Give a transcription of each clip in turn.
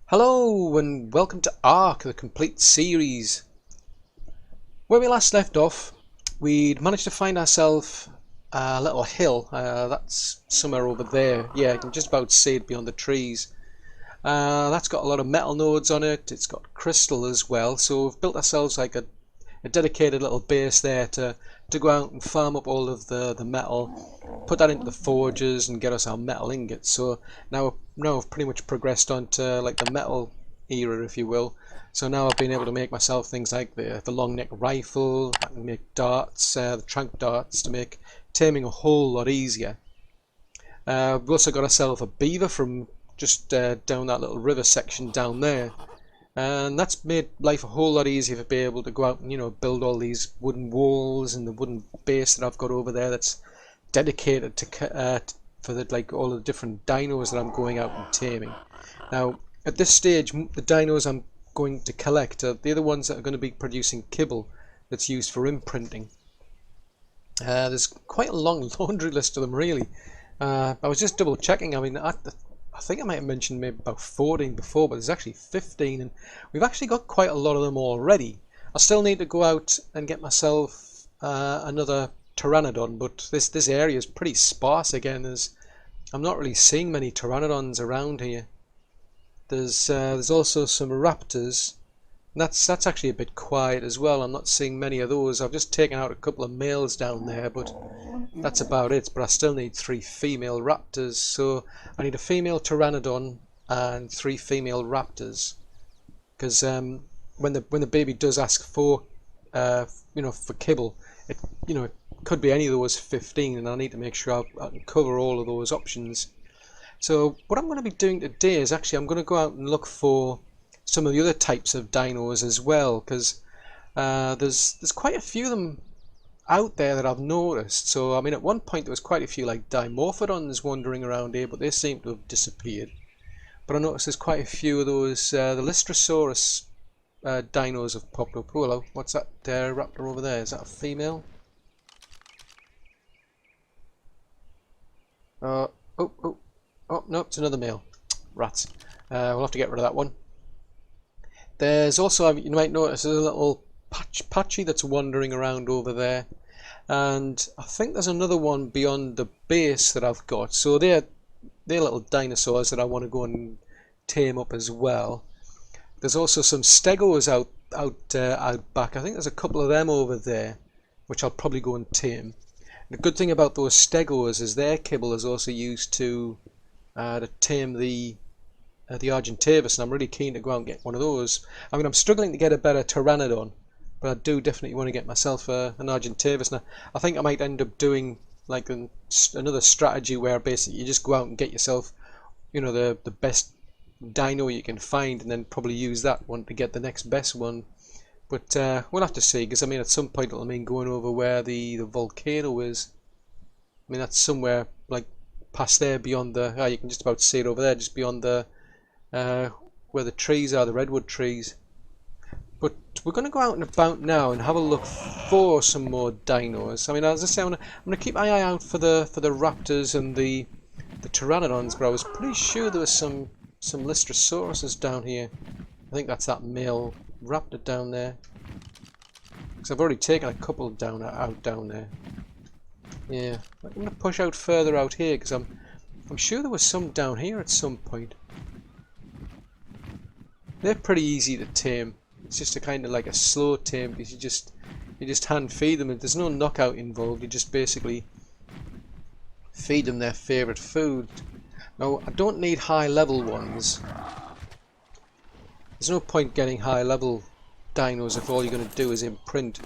Hello and welcome to ARK, the complete series. Where we last left off, we'd managed to find ourselves a little hill. That's somewhere over there. Yeah, you can just about see it beyond the trees. That's got a lot of metal nodes on it. It's got crystal as well. So we've built ourselves like a dedicated little base there to go out and farm up all of the metal, put that into the forges and get us our metal ingots. So now I've pretty much progressed on to like the metal era, if you will. So now I've been able to make myself things like the long neck rifle. I can make darts, the trank darts, to make taming a whole lot easier. We've also got ourselves a beaver from just down that little river section down there. And that's made life a whole lot easier to be able to go out and build all these wooden walls and the wooden base that I've got over there that's dedicated to for like all of the different dinos that I'm going out and taming. Now at this stage the dinos I'm going to collect are the other ones that are going to be producing kibble that's used for imprinting. There's quite a long laundry list of them really. I was just double checking. I mean, I think I might have mentioned maybe about 14 before, but there's actually 15, and we've actually got quite a lot of them already. I still need to go out and get myself another pteranadon, but this area is pretty sparse again. I'm not really seeing many pteranodons around here. There's also some raptors. And that's actually a bit quiet as well. I'm not seeing many of those. I've just taken out a couple of males down there, but that's about it. But I still need 3 female raptors, so I need a female pteranodon and 3 female raptors. Because when the baby does ask for for kibble, it could be any of those 15, and I need to make sure I can cover all of those options. So what I'm going to be doing today is actually I'm going to go out and look for some of the other types of dinos as well, because there's quite a few of them out there that I've noticed. So I mean, at one point there was quite a few like dimorphodons wandering around here, but they seem to have disappeared. But I noticed there's quite a few of those the lystrosaurus dinos have popped up. Oh, hello, what's that raptor over there? Is that a female? Oh no, it's another male. Rats. We'll have to get rid of that one. There's also, you might notice, there's a little pachy that's wandering around over there, and I think there's another one beyond the base that I've got. So they're little dinosaurs that I want to go and tame up as well. There's also some stegos out back. I think there's a couple of them over there, which I'll probably go and tame. The good thing about those stegos is their kibble is also used to tame the Argentavis, and I'm really keen to go out and get one of those. I mean, I'm struggling to get a better pteranadon, but I do definitely want to get myself an Argentavis. Now, I think I might end up doing like another strategy where basically you just go out and get yourself, the best dino you can find, and then probably use that one to get the next best one. But we'll have to see, because I mean, at some point it'll mean going over where the volcano is. I mean, that's somewhere like past there, beyond the. You can just about see it over there, just beyond the. Where the trees are, the redwood trees. But we're going to go out and about now and have a look for some more dinos. I mean, as I say, I'm going to keep my eye out for the raptors and the pteranodons, but I was pretty sure there was some lystrosaurus down here. I think that's that male raptor down there, because I've already taken a couple out down there. Yeah, I'm going to push out further out here, because I'm sure there was some down here at some point. They're pretty easy to tame. It's just a kind of like a slow tame, because you just hand feed them. There's no knockout involved. You just basically feed them their favourite food. Now, I don't need high level ones. There's no point getting high level dinos if all you're going to do is imprint.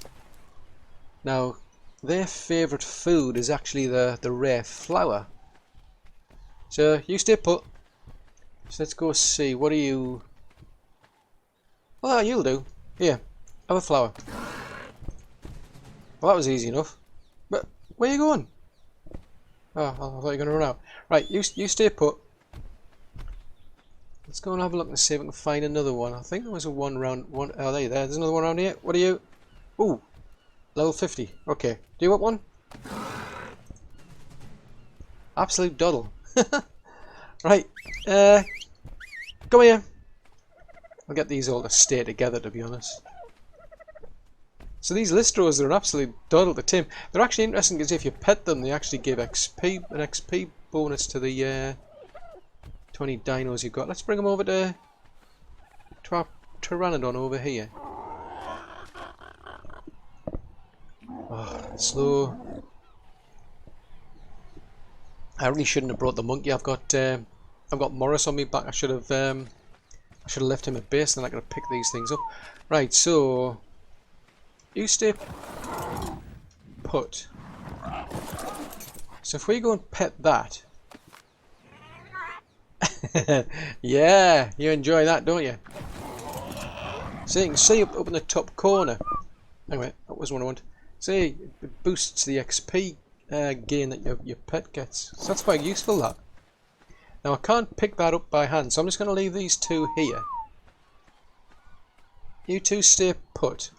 Now, their favourite food is actually the rare flower. So you stay put. So let's go see. What are you? Well, you'll do. Here, have a flower. Well, that was easy enough. But where are you going? Oh, I thought you were going to run out. Right, you stay put. Let's go and have a look and see if we can find another one. I think there was one around. Oh, there. There's another one around here. What are you? Ooh, level 50. Okay. Do you want one? Absolute doddle. Right. Come here. I'll get these all to stay together, to be honest. So these listros are an absolute doddle to tame. They're actually interesting because if you pet them, they actually give an XP bonus to the 20 dinos you've got. Let's bring them over to our pteranadon over here. Oh, slow. I really shouldn't have brought the monkey. I've got Morris on me back. I should have left him at base, and I'm not going to pick these things up. Right, so you stay put. So if we go and pet that, yeah, you enjoy that, don't you? So you can see up in the top corner. Anyway, that was what I want. See, it boosts the XP gain that your pet gets. So that's quite useful, that. Now I can't pick that up by hand, so I'm just going to leave these two here. You two stay put.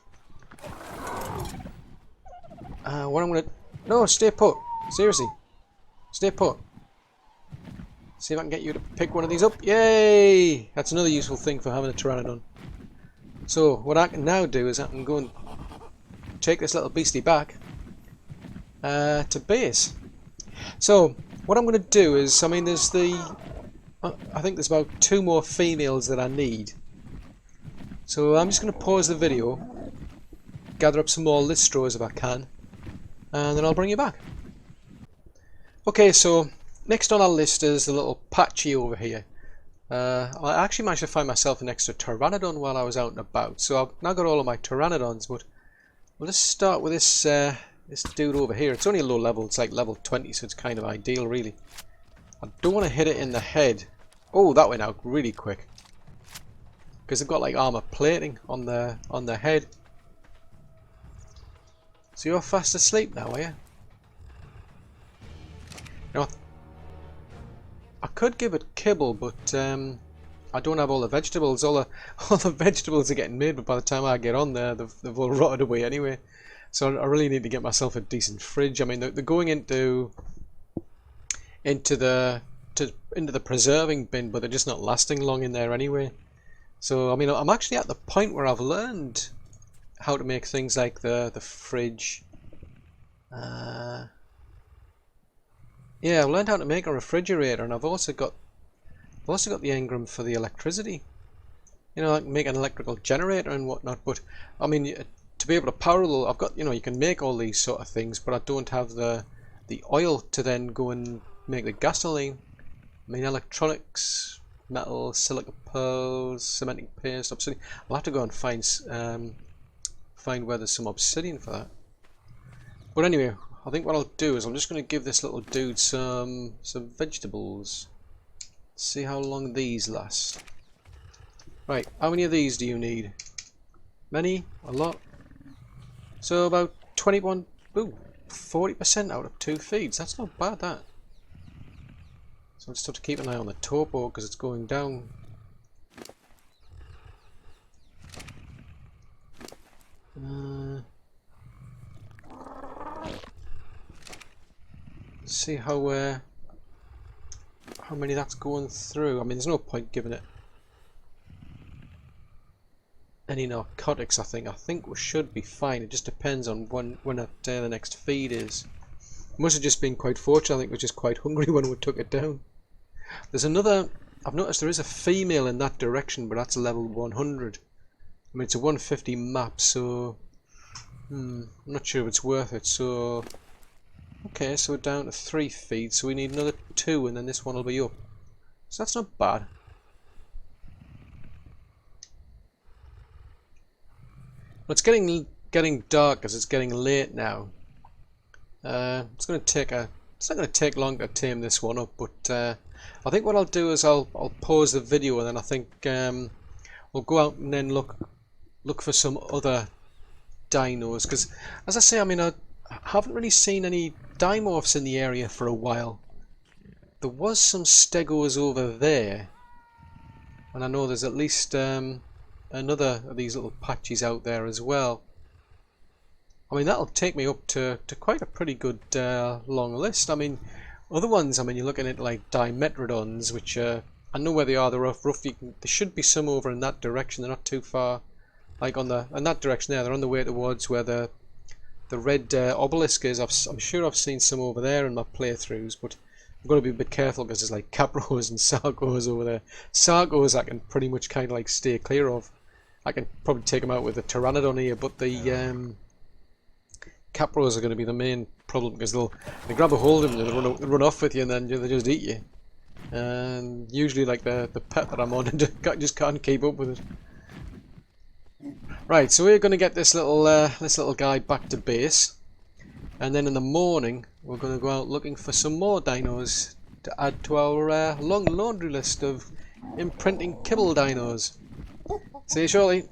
What I'm going to... No, stay put. Seriously. Stay put. See if I can get you to pick one of these up. Yay! That's another useful thing for having a pteranodon. So what I can now do is I can go and take this little beastie back to base. So what I'm going to do is, I mean, there's I think there's about 2 more females that I need. So I'm just going to pause the video, gather up some more listros if I can, and then I'll bring you back. Okay, so next on our list is the little pachy over here. I actually managed to find myself an extra pteranadon while I was out and about, so I've now got all of my pteranodons, but we'll just start with this this dude over here. It's only a low level, it's like level 20, so it's kind of ideal really. I don't want to hit it in the head. Oh, that went out really quick. Because they've got like armor plating on their head. So you're fast asleep now, are you? Now, I could give it kibble, but I don't have all the vegetables. All the vegetables are getting made, but by the time I get on there, they've all rotted away anyway. So I really need to get myself a decent fridge. I mean, they're going into the preserving bin, but they're just not lasting long in there anyway. So I mean, I'm actually at the point where I've learned how to make things like the fridge. Yeah, I've learned how to make a refrigerator, and I've also got the engram for the electricity. You know, like make an electrical generator and whatnot. But I mean, to be able to power all, I've got, you know, you can make all these sort of things, but I don't have the oil to then go and make the gasoline. I mean, electronics, metal, silica pearls, cementing paste, obsidian. I'll have to go and find where there's some obsidian for that. But anyway, I think what I'll do is I'm just going to give this little dude some vegetables. See how long these last. Right, how many of these do you need? Many? A lot? So about 21, ooh, 40% out of 2 feeds. That's not bad, that. So I just have to keep an eye on the topo because it's going down. See how many that's going through. I mean, there's no point giving it any narcotics. I think we should be fine. It just depends on when the next feed is. Must have just been quite fortunate. I think we're just quite hungry when we took it down. There's another. I've noticed there is a female in that direction, but that's level 100. I mean, it's a 150 map, so I'm not sure if it's worth it. So okay, so we're down to 3 feeds, so we need another 2, and then this one will be up. So that's not bad. Well, it's getting dark as it's getting late now. It's not going to take long to tame this one up, but I think what I'll do is I'll pause the video, and then I think we'll go out and then look for some other dinos, because as I say, I mean, I haven't really seen any dimorphs in the area for a while. There was some stegos over there, and I know there's at least another of these little patches out there as well. I mean, that'll take me up to quite a pretty good long list. I mean, other ones, I mean, you're looking at like dimorphodons, which are I know where they are. They're roughly. There should be some over in that direction. They're not too far. Like in that direction there. They're on the way towards where the red obelisk is. I'm sure I've seen some over there in my playthroughs, but I've got to be a bit careful because there's like capros and sarcos over there. Sarcos I can pretty much kind of like stay clear of. I can probably take them out with a pteranadon here, but the capros are going to be the main problem because they grab a hold of them and they run off with you, and then they just eat you. And usually, like the pet that I'm on, just can't keep up with it. Right, so we're going to get this little guy back to base, and then in the morning we're going to go out looking for some more dinos to add to our long laundry list of imprinting kibble dinos. See you shortly.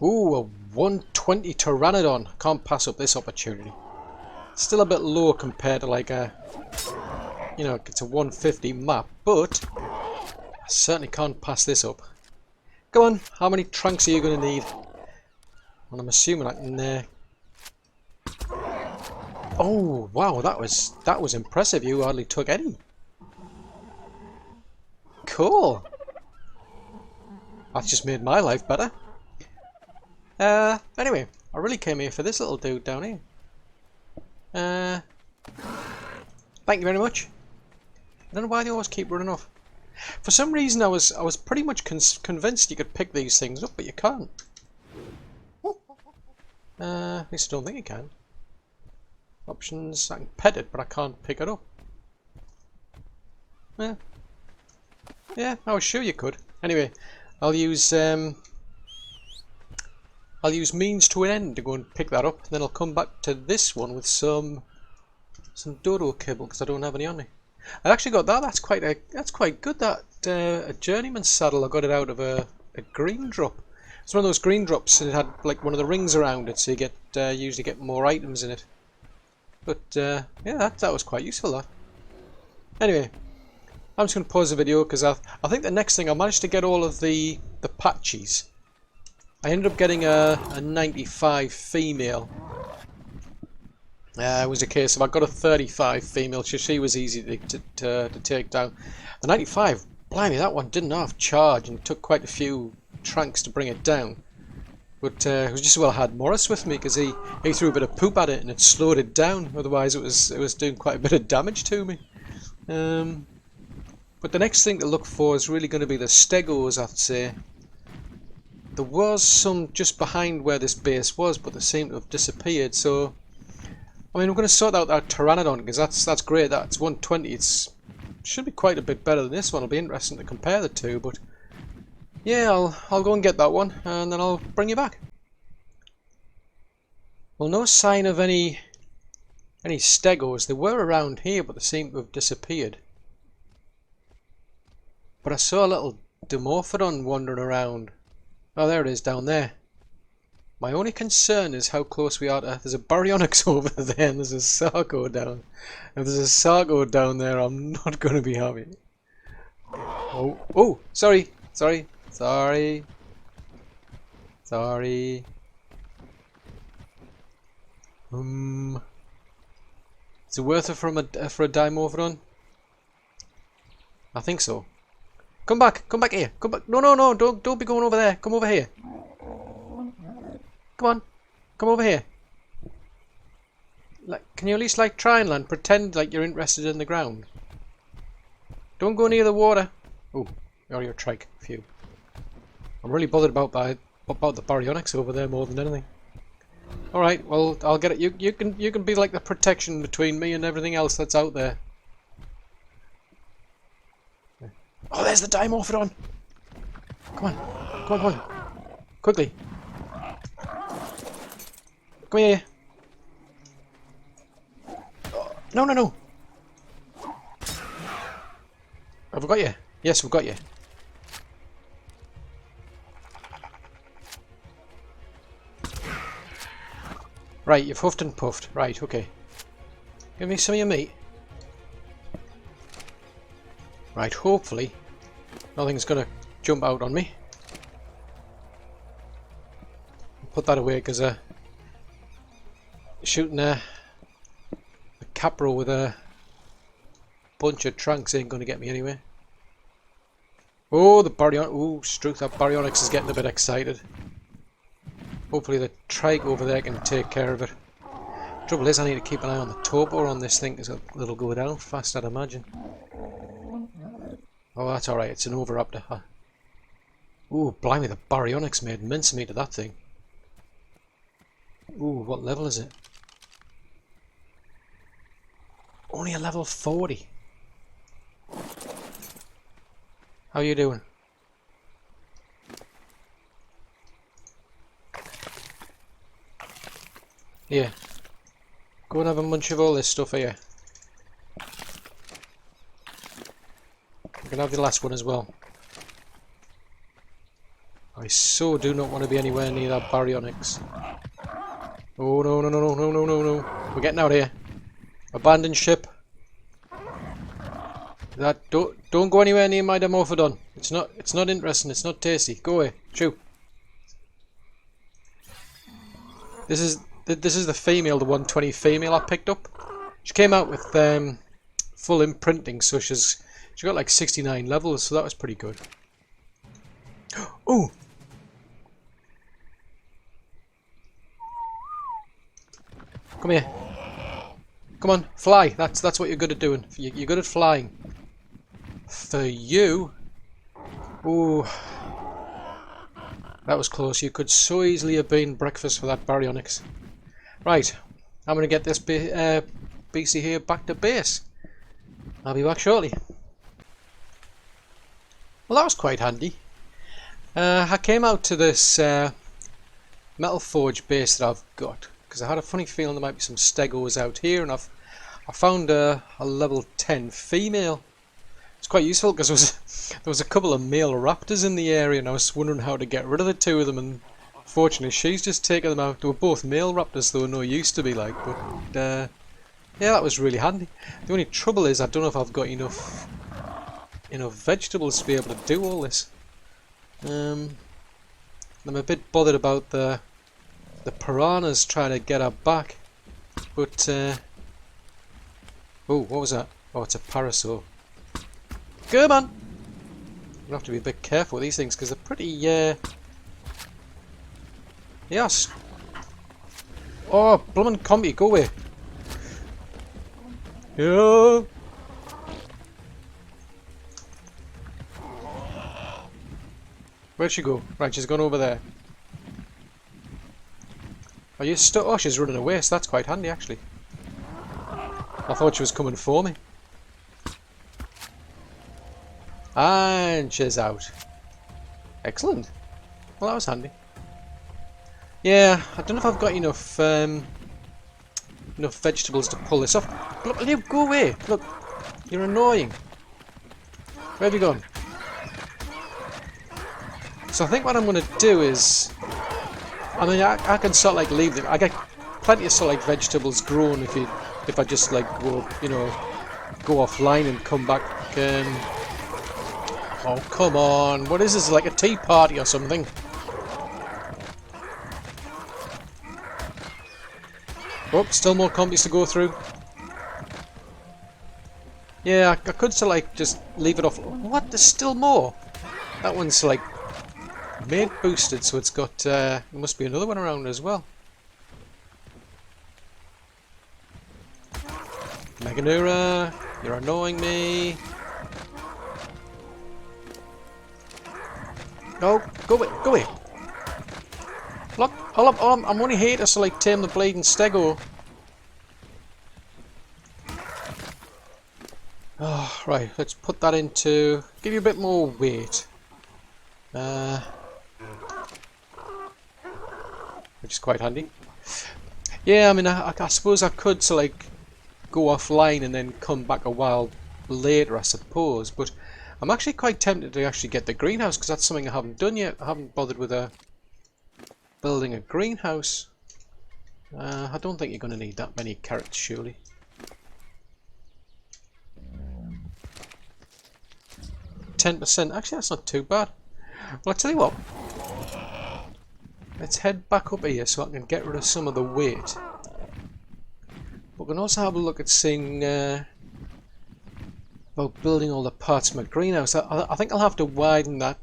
Ooh, a 120 pteranadon. Can't pass up this opportunity. Still a bit low compared to like a, you know, it's a 150 map, but I certainly can't pass this up. Come on, how many trunks are you going to need? And I'm assuming I can. Oh wow, that was impressive. You hardly took any. Cool. That's just made my life better. Anyway, I really came here for this little dude down here. Thank you very much. I don't know why they always keep running off. For some reason, I was pretty much convinced you could pick these things up, but you can't. At least I don't think you can. Options, I can pet it, but I can't pick it up. Yeah, I was sure you could. Anyway, I'll use means to an end to go and pick that up, and then I'll come back to this one with some dodo kibble because I don't have any on me. I actually got that. That's quite good. That a journeyman saddle. I got it out of a green drop. It's one of those green drops, and it had like one of the rings around it, so you usually get more items in it. But yeah, that was quite useful. That. Anyway, I'm just going to pause the video because I think the next thing I managed to get all of the pachys. I ended up getting a 95 female. It was a case of I got a 35 female, so she was easy to take down. The 95, blimey, that one didn't half charge, and it took quite a few tranks to bring it down. But it was just as well I had Morris with me because he threw a bit of poop at it and it slowed it down. Otherwise, it was doing quite a bit of damage to me. But the next thing to look for is really going to be the stegos, I'd say. There was some just behind where this base was, but they seem to have disappeared. So, I mean, we're going to sort out that pteranadon because that's great. That's 120. It should be quite a bit better than this one. It'll be interesting to compare the two. But yeah, I'll go and get that one, and then I'll bring you back. Well, no sign of any stegos. They were around here, but they seem to have disappeared. But I saw a little dimorphodon wandering around. Oh, there it is down there. My only concern is how close we are to... There's a baryonyx over there and there's a sarco down. If there's a sarco down there, I'm not going to be happy. Oh, sorry. Is it worth it for a dimorphodon? I think so. Come back here. Come back. No, don't be going over there. Come over here. Come on. Come over here. Like, can you at least like try and land? Pretend like you're interested in the ground. Don't go near the water. Oh, your trike. Phew. I'm really bothered about the baryonyx over there more than anything. Alright, well I'll get it. You can be like the protection between me and everything else that's out there. Oh, there's the dimorphodon! Come on. Quickly. Come here. Oh, no. Have we got you? Yes, we've got you. Right, you've huffed and puffed. Right, okay. Give me some of your meat. Right, hopefully nothing's gonna jump out on me. Put that away because shooting a capro with a bunch of trunks ain't gonna get me anywhere. Oh, the baryonyx. Oh, Struth, that baryonyx is getting a bit excited. Hopefully the trike over there can take care of it. Trouble is, I need to keep an eye on the topo on this thing because it'll go down fast, I'd imagine. Oh, that's alright. It's an overraptor. Huh? Ooh, blimey, the baryonyx made mincemeat of that thing. Ooh, what level is it? Only a level 40. How you doing? Yeah. Go and have a munch of all this stuff here. You can have the last one as well. I so do not want to be anywhere near that baryonyx. Oh no no no no no no no no. We're getting out of here. Abandon ship. That don't go anywhere near my dimorphodon. It's not interesting, it's not tasty. Go away. Shoo. This is the female, the 120 female I picked up. She came out with full imprinting, so she got like 69 levels, so that was pretty good. Ooh! Come here. Come on, fly. That's what you're good at doing. You're good at flying. For you... Ooh. That was close. You could so easily have been breakfast for that baryonyx. Right. I'm going to get this BC here back to base. I'll be back shortly. Well, that was quite handy. I came out to this metal forge base that I've got because I had a funny feeling there might be some stegos out here, and I found a level 10 female. It's quite useful because there was a couple of male raptors in the area, and I was wondering how to get rid of the two of them, and fortunately she's just taken them out. They were both male raptors, they were no use to me, like, but yeah, that was really handy. The only trouble is I don't know if I've got enough vegetables to be able to do all this. I'm a bit bothered about the piranhas trying to get her back, but oh, what was that? Oh, it's a parasaur. Come on! You have to be a bit careful with these things because they're pretty yes. Oh, bloomin' combi, go away. Yeah. Where'd she go? Right, she's gone over there. Are you stuck? Oh, she's running away, so that's quite handy actually. I thought she was coming for me. And she's out. Excellent. Well, that was handy. Yeah, I don't know if I've got enough vegetables to pull this off. Look, Luke, go away! Look, you're annoying. Where have you gone? So I think what I'm going to do is, I mean, I can sort of like leave them. I get plenty of sort of like vegetables grown if I just like go, you know, go offline and come back. Oh, come on. What is this, like a tea party or something? Oh, still more compies to go through. Yeah, I could sort of like just leave it off. What? There's still more? That one's like made boosted, so it's got, there must be another one around as well. Meganura, you're annoying me. No, go away, go away. Look, I'm only here to like tame the bleeding stego. Oh, right, let's put that into, give you a bit more weight. Which is quite handy. Yeah, I mean, I suppose I could so like go offline and then come back a while later, I suppose, but I'm actually quite tempted to actually get the greenhouse because that's something I haven't done yet. I haven't bothered with building a greenhouse. I don't think you're going to need that many carrots, surely. 10%. Actually, that's not too bad. Well, I'll tell you what. Let's head back up here so I can get rid of some of the weight. But we can also have a look at seeing about building all the parts of my greenhouse. I think I'll have to widen that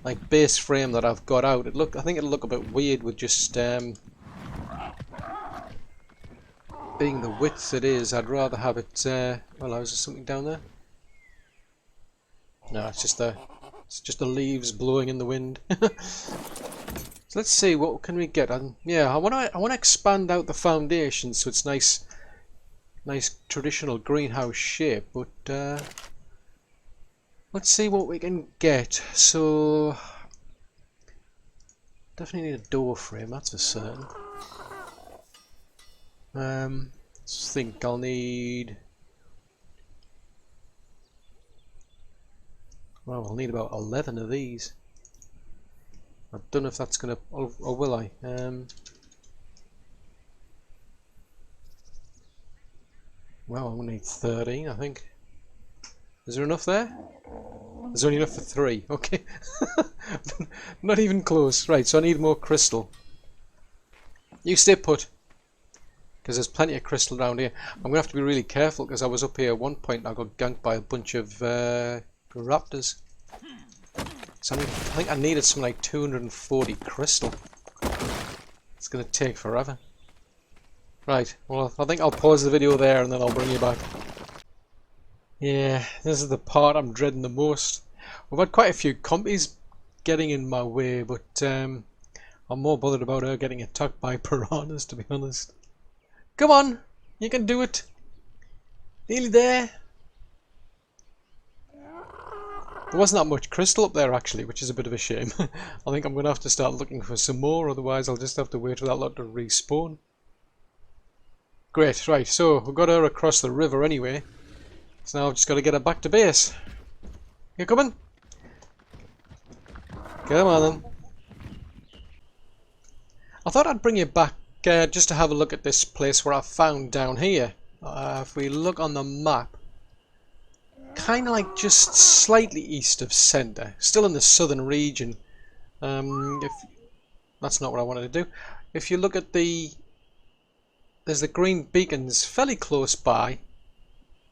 like base frame that I've got out. I think it'll look a bit weird with just being the width it is. I'd rather have it. Well, is there something down there? No, it's just the leaves blowing in the wind. So let's see, what can we get? Yeah, I want to expand out the foundation so it's nice traditional greenhouse shape. But let's see what we can get. So definitely need a door frame, that's for certain. I think I'll need. Well, I'll need about 11 of these. I don't know if that's gonna, or will I? Well, I'm gonna need 13, I think. Is there enough there? There's only enough for 3. Okay, not even close. Right, so I need more crystal. You stay put, because there's plenty of crystal around here. I'm gonna have to be really careful because I was up here at one point and I got ganked by a bunch of raptors. So I think I needed something like 240 crystal. It's going to take forever. Right, well, I think I'll pause the video there and then I'll bring you back. Yeah, this is the part I'm dreading the most. We've had quite a few compies getting in my way, but I'm more bothered about her getting attacked by piranhas, to be honest. Come on, you can do it. Nearly there. There wasn't that much crystal up there actually, which is a bit of a shame. I think I'm going to have to start looking for some more, otherwise I'll just have to wait for that lot to respawn. Great, right, so we've got her across the river anyway. So now I've just got to get her back to base. You coming? Come on then. I thought I'd bring you back just to have a look at this place where I found down here. If we look on the map, kind of like just slightly east of centre, still in the southern region. If that's not what I wanted to do. If you look at there's the green beacons fairly close by.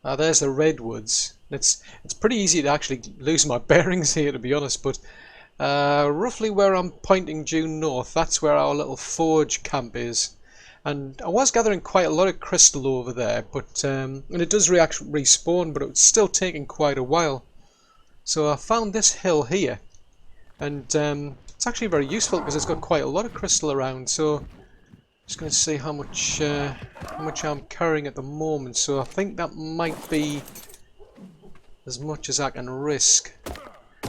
There's the redwoods. It's pretty easy to actually lose my bearings here, to be honest, but roughly where I'm pointing due north, that's where our little forge camp is. And I was gathering quite a lot of crystal over there, but and it does respawn, but it's still taking quite a while. So I found this hill here, and it's actually very useful because it's got quite a lot of crystal around. So just going to see how much I'm carrying at the moment. So I think that might be as much as I can risk.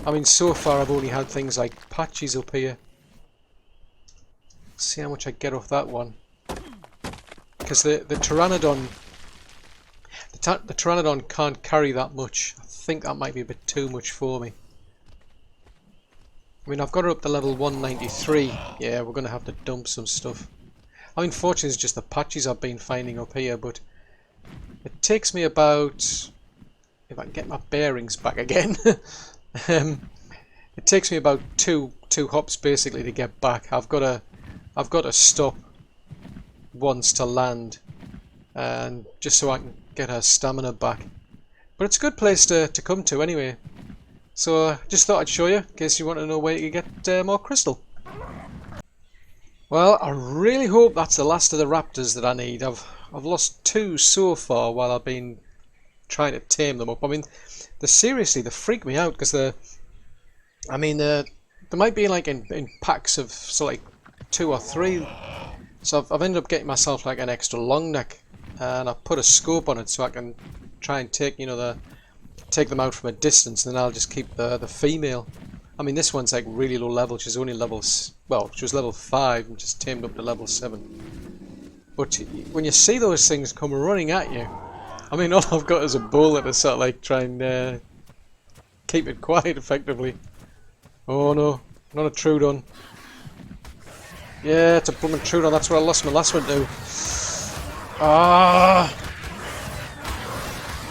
I mean, so far I've only had things like pachy's up here. Let's see how much I get off that one. Because the pteranadon, the pteranadon can't carry that much. I think that might be a bit too much for me. I mean, I've got her up to level 193. Yeah, we're going to have to dump some stuff. I mean, fortunately, it's just the patches I've been finding up here, but it takes me about, if I can get my bearings back again, it takes me about two hops basically to get back. I've got to stop once to land, and just so I can get her stamina back. But it's a good place to come to anyway. So just thought I'd show you in case you want to know where you can get more crystal. Well, I really hope that's the last of the raptors that I need. I've lost 2 so far while I've been trying to tame them up. I mean, they freak me out because they might be like in packs of like 2 or 3. So I've ended up getting myself like an extra long neck, and I put a scope on it so I can try and take take them out from a distance, and then I'll just keep the female. I mean, this one's like really low level. She's only she was level 5 and just tamed up to level 7. But when you see those things come running at you, I mean, all I've got is a bullet to sort of like try and keep it quiet effectively. Oh no, not a Trudon. Yeah, it's a blooming Trudon. That's where I lost my last one to. Ah!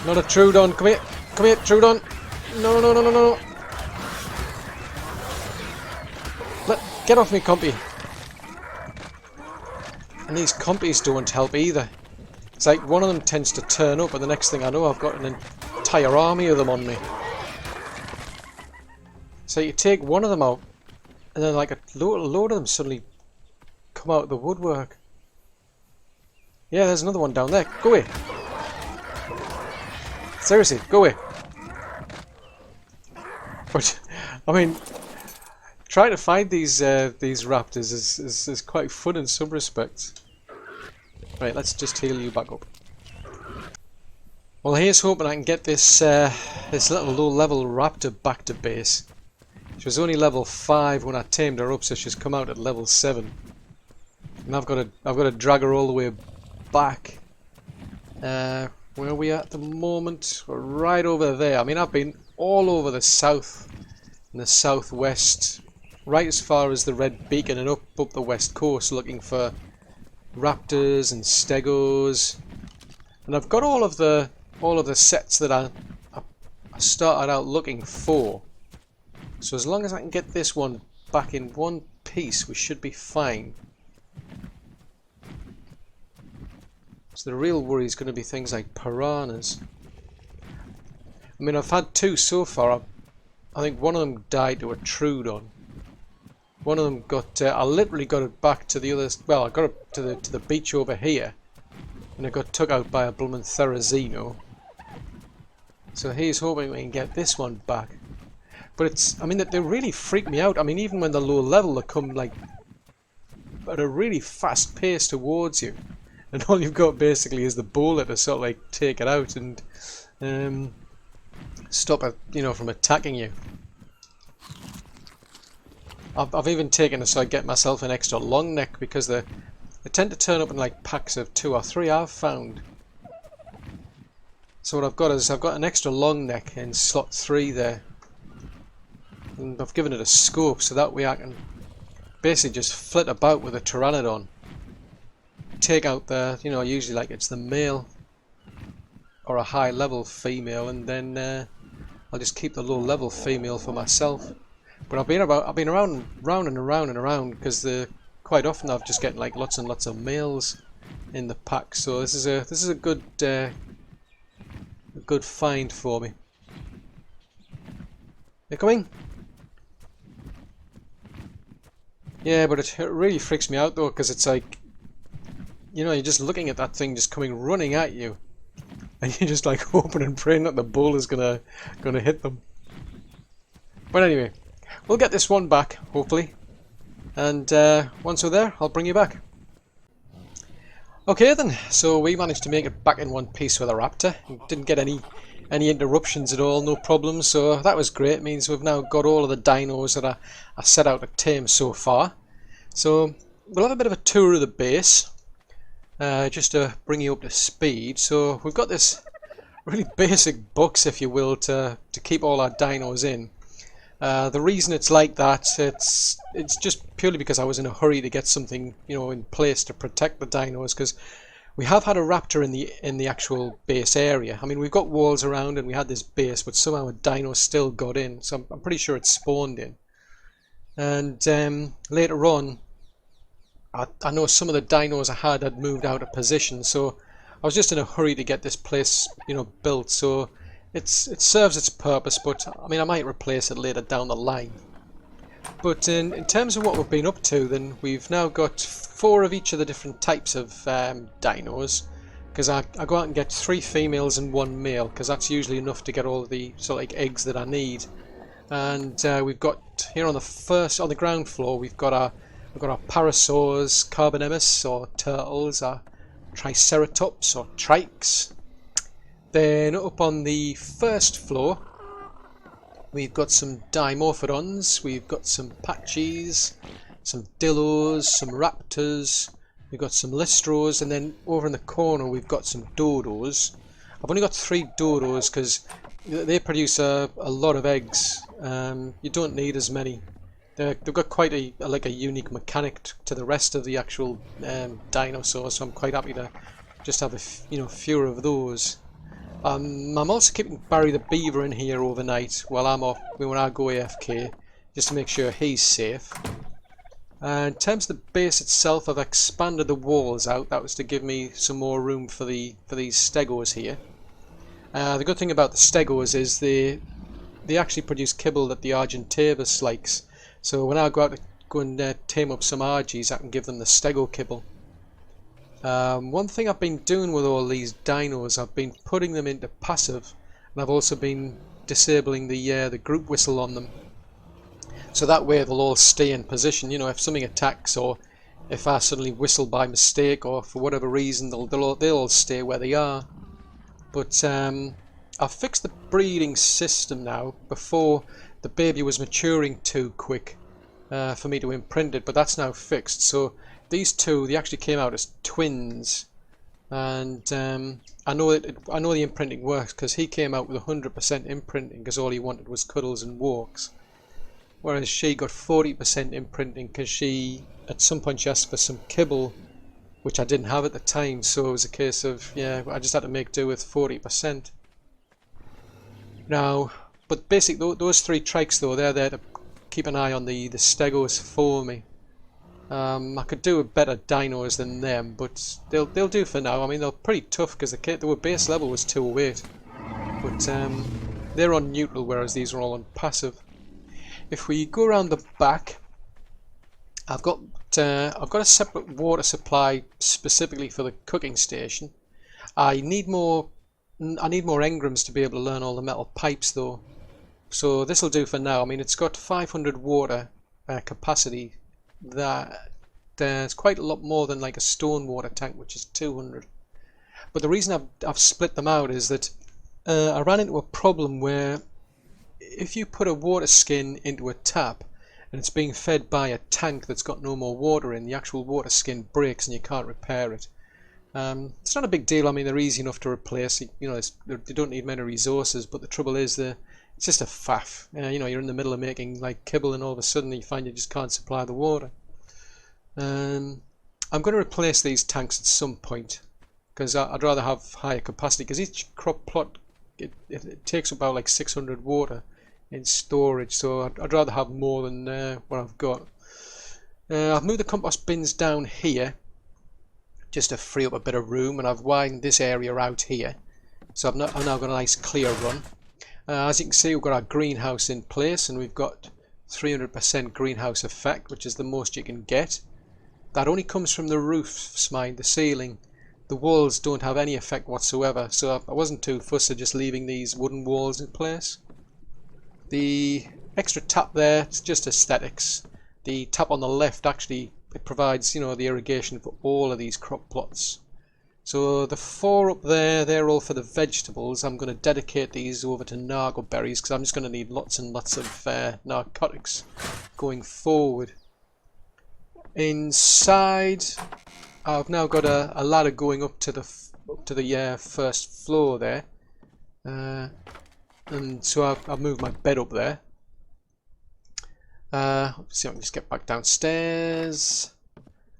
Not a Trudon. Come here, Trudon. No, no, no, no, no. Get off me, compy. And these compies don't help either. It's like one of them tends to turn up, and the next thing I know, I've got an entire army of them on me. So you take one of them out, and then like a load of them suddenly come out of the woodwork. Yeah, there's another one down there. Go away. Seriously, go away. But I mean, trying to find these raptors is quite fun in some respects. Right, let's just heal you back up. Well, here's hoping I can get this this little low-level raptor back to base. She was only level 5 when I tamed her up, so she's come out at level 7. And I've got to drag her all the way back. Where are we at the moment? We're right over there. I mean, I've been all over the south and the southwest, right as far as the Red Beacon and up the west coast, looking for raptors and stegos. And I've got all of the sets that I started out looking for. So as long as I can get this one back in one piece, we should be fine. So the real worry is going to be things like piranhas. I mean, I've had 2 so far. I think one of them died to a Trudon. One of them got... I literally got it back to the other... Well, I got it to the beach over here. And it got took out by a bloomin' Therizino. So he's hoping we can get this one back. But it's... I mean, they really freak me out. I mean, even when they're low level, they come, like, at a really fast pace towards you. And all you've got, basically, is the bowler to sort of, like, take it out and stop it, you know, from attacking you. I've even taken it so I get myself an extra long neck, because they tend to turn up in, like, packs of 2 or 3, I've found. So what I've got is, I've got an extra long neck in slot 3 there. And I've given it a scope, so that way I can basically just flit about with a pteranadon. Take out the, you know, usually like it's the male or a high level female, and then I'll just keep the low level female for myself. But I've been around and around because quite often I've just getting like lots and lots of males in the pack. So this is a good find for me. They're coming. Yeah, but it really freaks me out though, because it's like, you know, you're just looking at that thing just coming running at you, and you're just like hoping and praying that the bull is gonna hit them. But anyway, we'll get this one back hopefully, and once we're there, I'll bring you back. Okay then, so we managed to make it back in one piece with a raptor. Didn't get any interruptions at all, no problems, so that was great. It means we've now got all of the dinos that I set out to tame so far. So we'll have a bit of a tour of the base, just to bring you up to speed. So we've got this really basic box, if you will, to keep all our dinos in. The reason it's like that, it's just purely because I was in a hurry to get something, you know, in place to protect the dinos, because we have had a raptor in the actual base area. I mean, we've got walls around and we had this base, but somehow a dino still got in, so I'm pretty sure it spawned in. And later on, I know some of the dinos I had moved out of position, so I was just in a hurry to get this place, you know, built. So it serves its purpose, but I mean, I might replace it later down the line. But in terms of what we've been up to, then we've now got 4 of each of the different types of dinos, because I go out and get 3 females and 1 male, because that's usually enough to get all the sort of like eggs that I need. And we've got here on the ground floor, we've got our parasaurs, carbonemus or turtles, our triceratops or trikes. Then up on the first floor, we've got some dimorphodons, we've got some pachys, some dillos, some raptors, we've got some lystros, and then over in the corner we've got some dodos. I've only got 3 dodos because they produce a lot of eggs. You don't need as many. They've got quite a unique mechanic to the rest of the actual dinosaurs, so I'm quite happy to just have fewer of those. I'm also keeping Barry the Beaver in here overnight while I'm off, when I go AFK, just to make sure he's safe. In terms of the base itself, I've expanded the walls out. That was to give me some more room for these stegos here. The good thing about the stegos is they actually produce kibble that the Argentavis likes. So when I go out to go and tame up some Argies, I can give them the stego kibble. One thing I've been doing with all these dinos, I've been putting them into passive, and I've also been disabling the group whistle on them. So that way they'll all stay in position. You know, if something attacks, or if I suddenly whistle by mistake, or for whatever reason, they'll all stay where they are. But I've fixed the breeding system now. Before, the baby was maturing too quick for me to imprint it, but that's now fixed. So these two, they actually came out as twins, and I know the imprinting works because he came out with 100% imprinting because all he wanted was cuddles and walks, whereas she got 40% imprinting because she, at some point, she asked for some kibble, which I didn't have at the time. So it was a case of, yeah, I just had to make do with 40%. Now, but basically those three trikes though, they're there to keep an eye on the stegos for me. I could do a better dinos than them, but they'll do for now. I mean, they're pretty tough because the base level was 208, but they're on neutral, whereas these are all on passive. If we go around the back, I've got a separate water supply specifically for the cooking station. I need more engrams to be able to learn all the metal pipes though, so this will do for now. I mean, it's got 500 water capacity. There's quite a lot more than like a stone water tank, which is 200. But the reason I've split them out is that I ran into a problem where if you put a water skin into a tap and it's being fed by a tank that's got no more water in, the actual water skin breaks and you can't repair it. It's not a big deal. I mean, they're easy enough to replace. You know, they don't need many resources, but the trouble is it's just a faff. You know, you're in the middle of making like kibble and all of a sudden you find you just can't supply the water. I'm going to replace these tanks at some point because I'd rather have higher capacity, because each crop plot it takes about like 600 water in storage, so I'd rather have more than what I've got. I've moved the compost bins down here just to free up a bit of room, and I've widened this area out here, so I've now got a nice clear run. As you can see, we've got our greenhouse in place, and we've got 300% greenhouse effect, which is the most you can get. That only comes from the roofs, mind, the ceiling. The walls don't have any effect whatsoever, so I wasn't too fussed of just leaving these wooden walls in place. The extra tap there, it's just aesthetics. The tap on the left actually, it provides, you know, the irrigation for all of these crop plots. So the 4 up there, they're all for the vegetables. I'm going to dedicate these over to narco berries because I'm just going to need lots and lots of narcotics going forward. Inside, I've now got a ladder going up to the first floor there, and so I've moved my bed up there. Let's see if I can just get back downstairs.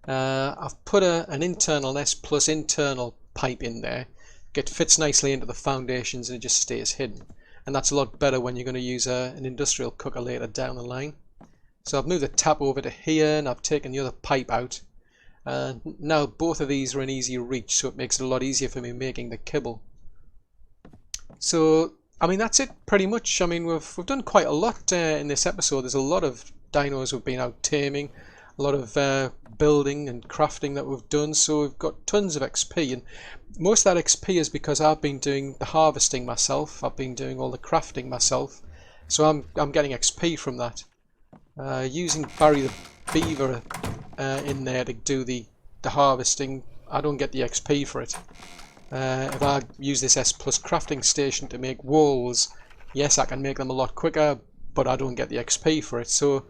I've put an internal S plus internal pipe in there. It fits nicely into the foundations and it just stays hidden. And that's a lot better when you're going to use an industrial cooker later down the line. So I've moved the tap over to here and I've taken the other pipe out. Now both of these are in easy reach, so it makes it a lot easier for me making the kibble. So, I mean, that's it pretty much. I mean, we've done quite a lot in this episode. There's a lot of dinos we've been out taming, a lot of building and crafting that we've done, so we've got tons of XP, and most of that XP is because I've been doing the harvesting myself. I've been doing all the crafting myself, so I'm getting XP from that. Using Barry the Beaver in there to do the harvesting, I don't get the XP for it. If I use this S plus crafting station to make walls, yes, I can make them a lot quicker, but I don't get the XP for it. So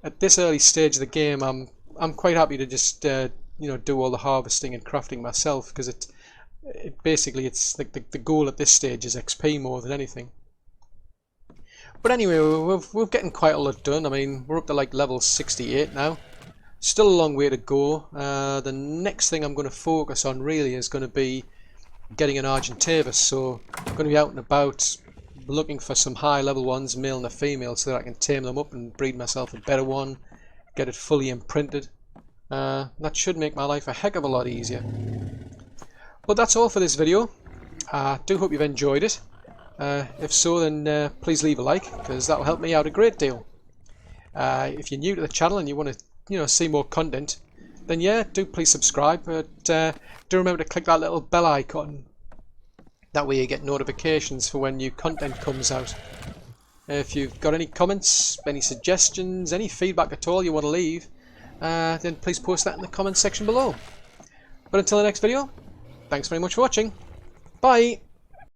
at this early stage of the game, I'm quite happy to just you know, do all the harvesting and crafting myself, because it basically, it's like the goal at this stage is XP more than anything. But anyway, we're getting quite a lot done. I mean, we're up to like level 68 now. Still a long way to go. The next thing I'm going to focus on really is going to be getting an Argentavis. So I'm going to be out and about looking for some high level ones, male and a female, so that I can tame them up and breed myself a better one, get it fully imprinted. That should make my life a heck of a lot easier. But that's all for this video. I do hope you've enjoyed it. If so, then please leave a like, because that will help me out a great deal. If you're new to the channel and you want to, see more content, then yeah, do please subscribe. But do remember to click that little bell icon. That way you get notifications for when new content comes out. If you've got any comments, any suggestions, any feedback at all you want to leave, then please post that in the comment section below. But until the next video, thanks very much for watching. Bye!